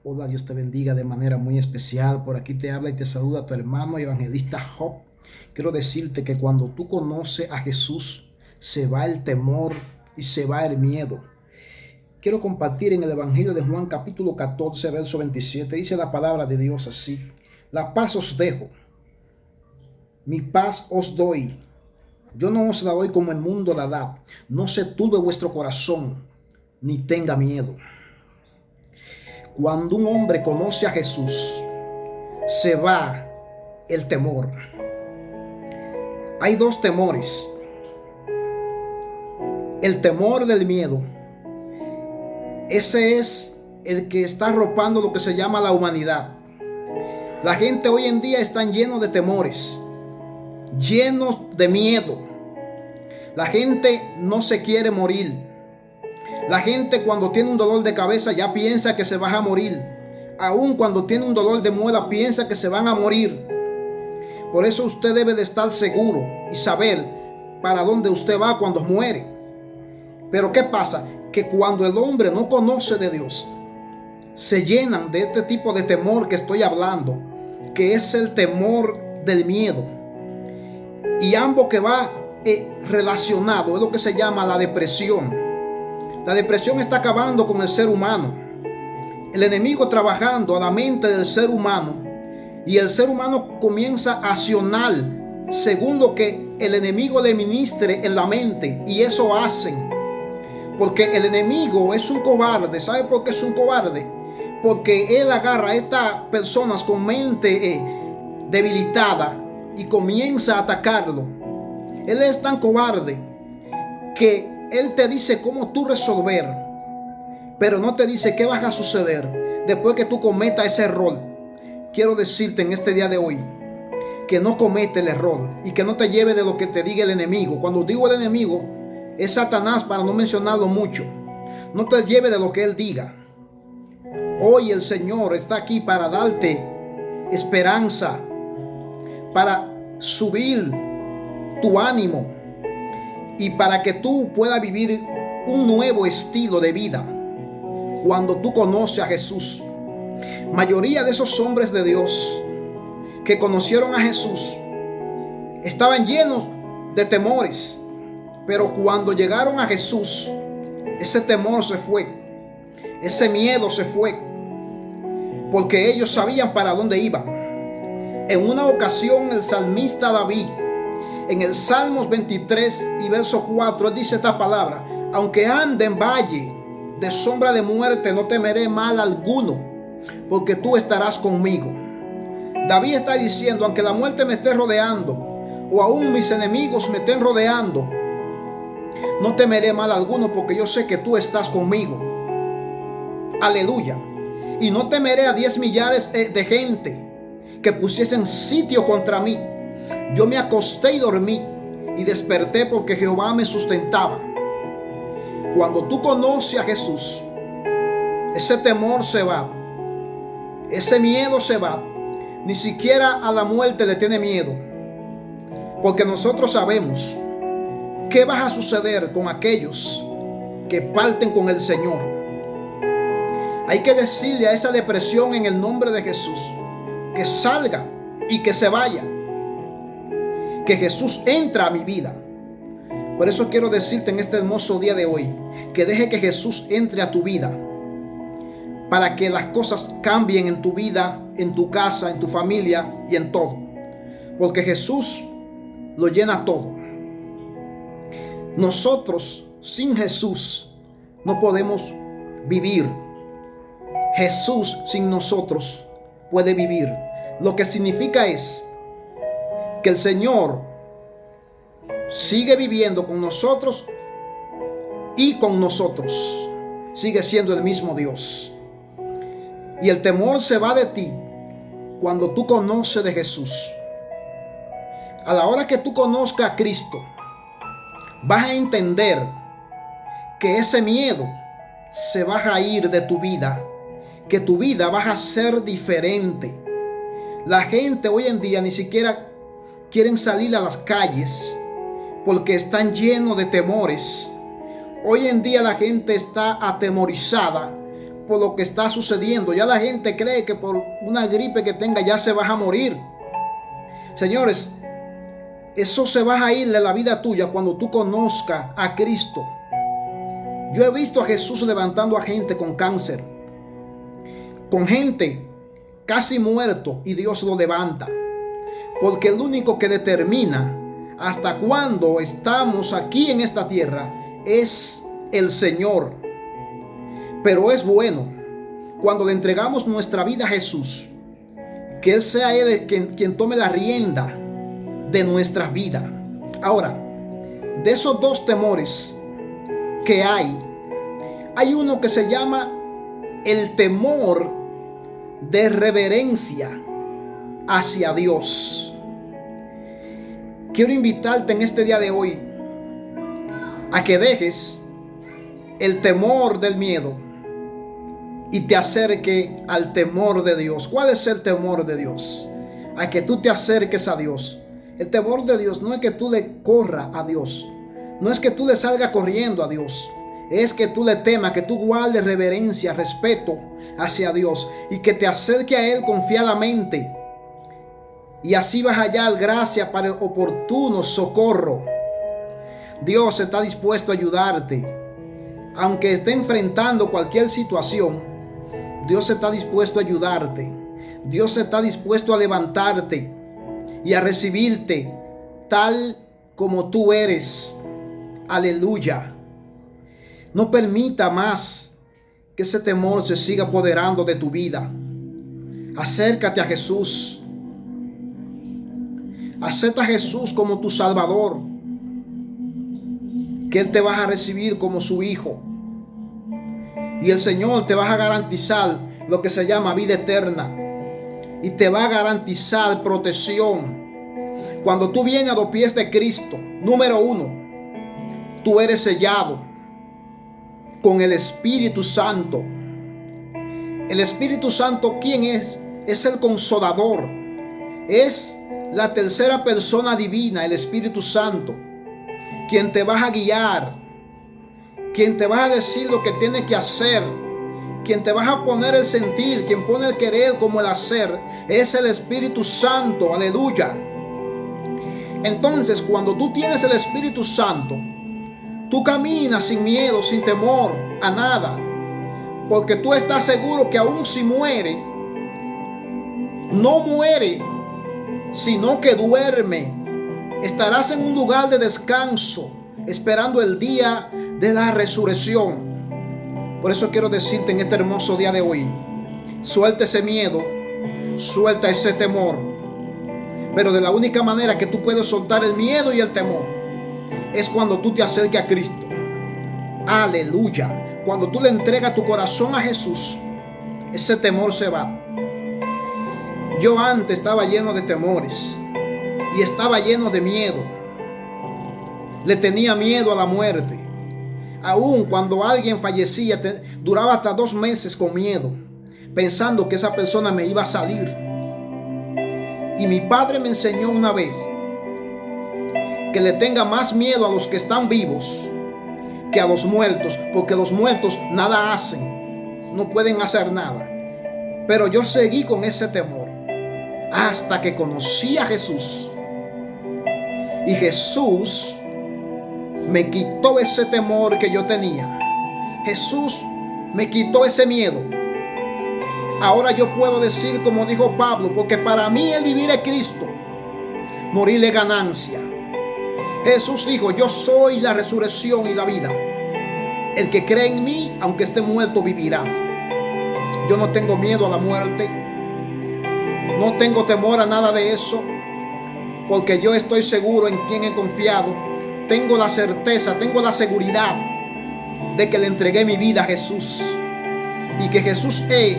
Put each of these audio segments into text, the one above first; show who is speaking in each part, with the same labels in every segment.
Speaker 1: Hola, Dios te bendiga de manera muy especial. Por aquí te habla y te saluda tu hermano evangelista Job. Quiero decirte que cuando tú conoces a Jesús, se va el temor y se va el miedo. Quiero compartir en el Evangelio de Juan capítulo 14, verso 27. Dice la palabra de Dios así: la paz os dejo, mi paz os doy. Yo no os la doy como el mundo la da. No se turbe vuestro corazón, ni tenga miedo. Cuando un hombre conoce a Jesús, se va el temor. Hay dos temores. El temor del miedo. Ese es el que está arropando lo que se llama la humanidad. La gente hoy en día está lleno de temores, llenos de miedo. La gente no se quiere morir. La gente cuando tiene un dolor de cabeza ya piensa que se va a morir. Aún cuando tiene un dolor de muela piensa que se van a morir. Por eso usted debe de estar seguro y saber para dónde usted va cuando muere. Pero ¿qué pasa? Que cuando el hombre no conoce de Dios, se llenan de este tipo de temor que estoy hablando, que es el temor del miedo. Y ambos que va relacionado es lo que se llama la depresión. La depresión está acabando con el ser humano. El enemigo trabajando a la mente del ser humano, y el ser humano comienza a accionar según lo que el enemigo le ministre en la mente, y eso hacen. Porque el enemigo es un cobarde. ¿Sabe por qué es un cobarde? Porque él agarra a estas personas con mente debilitada y comienza a atacarlo. Él es tan cobarde que él te dice cómo tú resolver, pero no te dice qué va a suceder después que tú cometas ese error. Quiero decirte en este día de hoy que no comete el error y que no te lleve de lo que te diga el enemigo. Cuando digo el enemigo, es Satanás, para no mencionarlo mucho. No te lleve de lo que él diga. Hoy el Señor está aquí para darte esperanza, para subir tu ánimo y para que tú puedas vivir un nuevo estilo de vida cuando tú conoces a Jesús. Mayoría de esos hombres de Dios que conocieron a Jesús estaban llenos de temores, pero cuando llegaron a Jesús, ese temor se fue, ese miedo se fue, porque ellos sabían para dónde iban. En una ocasión el salmista David, en el Salmos 23 y verso 4, él dice esta palabra: aunque ande en valle de sombra de muerte, no temeré mal alguno, porque tú estarás conmigo. David está diciendo: aunque la muerte me esté rodeando, o aún mis enemigos me estén rodeando, no temeré mal alguno, porque yo sé que tú estás conmigo. Aleluya. Y no temeré a 10 millares de gente que pusiesen sitio contra mí. Yo me acosté y dormí, y desperté porque Jehová me sustentaba. Cuando tú conoces a Jesús, ese temor se va, ese miedo se va. Ni siquiera a la muerte le tiene miedo, porque nosotros sabemos qué va a suceder con aquellos que parten con el Señor. Hay que decirle a esa depresión en el nombre de Jesús que salga y que se vaya, que Jesús entra a mi vida. Por eso quiero decirte en este hermoso día de hoy que deje que Jesús entre a tu vida, para que las cosas cambien en tu vida, en tu casa, en tu familia y en todo, porque Jesús lo llena todo. Nosotros sin Jesús no podemos vivir. Jesús sin nosotros puede vivir. Lo que significa es que el Señor sigue viviendo con nosotros y con nosotros. Sigue siendo el mismo Dios. Y el temor se va de ti cuando tú conoces de Jesús. A la hora que tú conozcas a Cristo, vas a entender que ese miedo se va a ir de tu vida, que tu vida va a ser diferente. La gente hoy en día ni siquiera quieren salir a las calles porque están llenos de temores. Hoy en día la gente está atemorizada por lo que está sucediendo. Ya la gente cree que por una gripe que tenga ya se va a morir. Señores, eso se va a ir de la vida tuya cuando tú conozcas a Cristo. Yo he visto a Jesús levantando a gente con cáncer, con gente casi muerto, y Dios lo levanta. Porque el único que determina hasta cuándo estamos aquí en esta tierra es el Señor. Pero es bueno cuando le entregamos nuestra vida a Jesús, que Él sea Él quien tome la rienda de nuestra vida. Ahora, de esos dos temores que hay uno que se llama el temor de reverencia hacia Dios. Quiero invitarte en este día de hoy a que dejes el temor del miedo y te acerque al temor de Dios. ¿Cuál es el temor de Dios? A que tú te acerques a Dios. El temor de Dios no es que tú le corras a Dios, no es que tú le salgas corriendo a Dios, es que tú le temas, que tú guardes reverencia, respeto hacia Dios y que te acerque a Él confiadamente, y así vas a hallar gracia para el oportuno socorro. Dios está dispuesto a ayudarte, aunque esté enfrentando cualquier situación. Dios está dispuesto a ayudarte. Dios está dispuesto a levantarte y a recibirte tal como tú eres. Aleluya. No permita más que ese temor se siga apoderando de tu vida. Acércate a Jesús. Acepta a Jesús como tu Salvador, que Él te va a recibir como su hijo. Y el Señor te va a garantizar lo que se llama vida eterna. Y te va a garantizar protección. Cuando tú vienes a los pies de Cristo, número uno, tú eres sellado con el Espíritu Santo. El Espíritu Santo, ¿quién es? Es el Consolador. Es la tercera persona divina, el Espíritu Santo, quien te va a guiar, quien te va a decir lo que tienes que hacer, quien te va a poner el sentir, quien pone el querer como el hacer, es el Espíritu Santo. Aleluya. Entonces, cuando tú tienes el Espíritu Santo, tú caminas sin miedo, sin temor a nada, porque tú estás seguro que aun si muere, no muere, sino que duerme. Estarás en un lugar de descanso, esperando el día de la resurrección. Por eso quiero decirte en este hermoso día de hoy, suelta ese miedo, suelta ese temor. Pero de la única manera que tú puedes soltar el miedo y el temor es cuando tú te acerques a Cristo. Aleluya. Cuando tú le entregas tu corazón a Jesús, ese temor se va. Yo antes estaba lleno de temores y estaba lleno de miedo. Le tenía miedo a la muerte. Aún cuando alguien fallecía, duraba hasta 2 meses con miedo, pensando que esa persona me iba a salir. Y mi padre me enseñó una vez que le tenga más miedo a los que están vivos que a los muertos, porque los muertos nada hacen, no pueden hacer nada. Pero yo seguí con ese temor hasta que conocí a Jesús. Y Jesús me quitó ese temor que yo tenía. Jesús me quitó ese miedo. Ahora yo puedo decir como dijo Pablo, porque para mí el vivir es Cristo, morir es ganancia. Jesús dijo, yo soy la resurrección y la vida. El que cree en mí, aunque esté muerto, vivirá. Yo no tengo miedo a la muerte. No tengo temor a nada de eso, porque yo estoy seguro en quien he confiado. Tengo la certeza, tengo la seguridad de que le entregué mi vida a Jesús y que Jesús es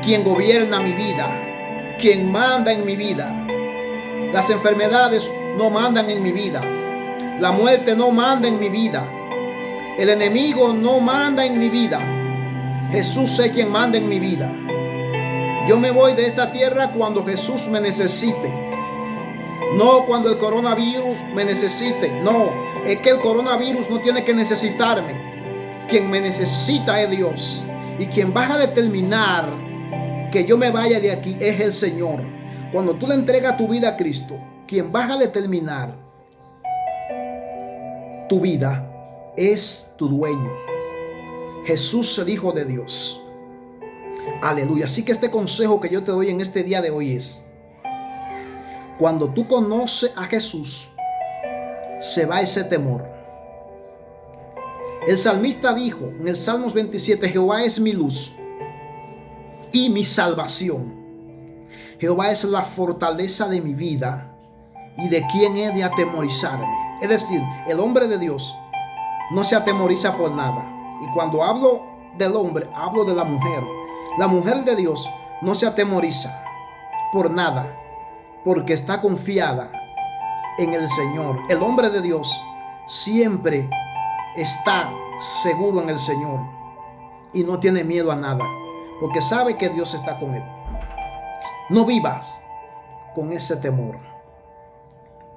Speaker 1: quien gobierna mi vida, quien manda en mi vida. Las enfermedades no mandan en mi vida, la muerte no manda en mi vida, el enemigo no manda en mi vida. Jesús es quien manda en mi vida. Yo me voy de esta tierra cuando Jesús me necesite, no cuando el coronavirus me necesite. No, es que el coronavirus no tiene que necesitarme. Quien me necesita es Dios. Y quien va a determinar que yo me vaya de aquí es el Señor. Cuando tú le entregas tu vida a Cristo, quien va a determinar tu vida es tu dueño. Jesús, el Hijo de Dios. Aleluya. Así que este consejo que yo te doy en este día de hoy es: cuando tú conoces a Jesús, se va ese temor. El salmista dijo en el Salmos 27: Jehová es mi luz y mi salvación. Jehová es la fortaleza de mi vida, y de quién he de atemorizarme. Es decir, el hombre de Dios no se atemoriza por nada. Y cuando hablo del hombre, hablo de la mujer. La mujer de Dios no se atemoriza por nada, porque está confiada en el Señor. El hombre de Dios siempre está seguro en el Señor y no tiene miedo a nada, porque sabe que Dios está con él. No vivas con ese temor.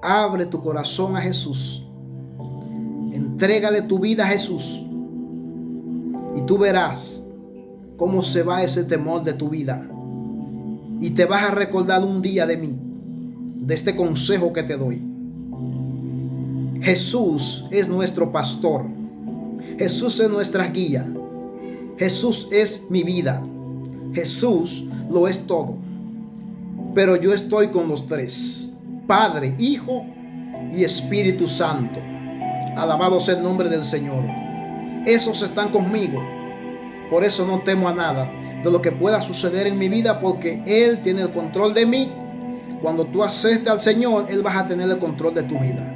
Speaker 1: Abre tu corazón a Jesús. Entrégale tu vida a Jesús. Y tú verás cómo se va ese temor de tu vida. Y te vas a recordar un día de mí, de este consejo que te doy. Jesús es nuestro pastor. Jesús es nuestra guía. Jesús es mi vida. Jesús lo es todo. Pero yo estoy con los tres: Padre, Hijo y Espíritu Santo. Alabado sea el nombre del Señor. Esos están conmigo. Por eso no temo a nada de lo que pueda suceder en mi vida, porque Él tiene el control de mí. Cuando tú aceptes al Señor, Él va a tener el control de tu vida.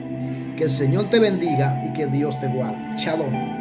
Speaker 1: Que el Señor te bendiga y que Dios te guarde. Shalom.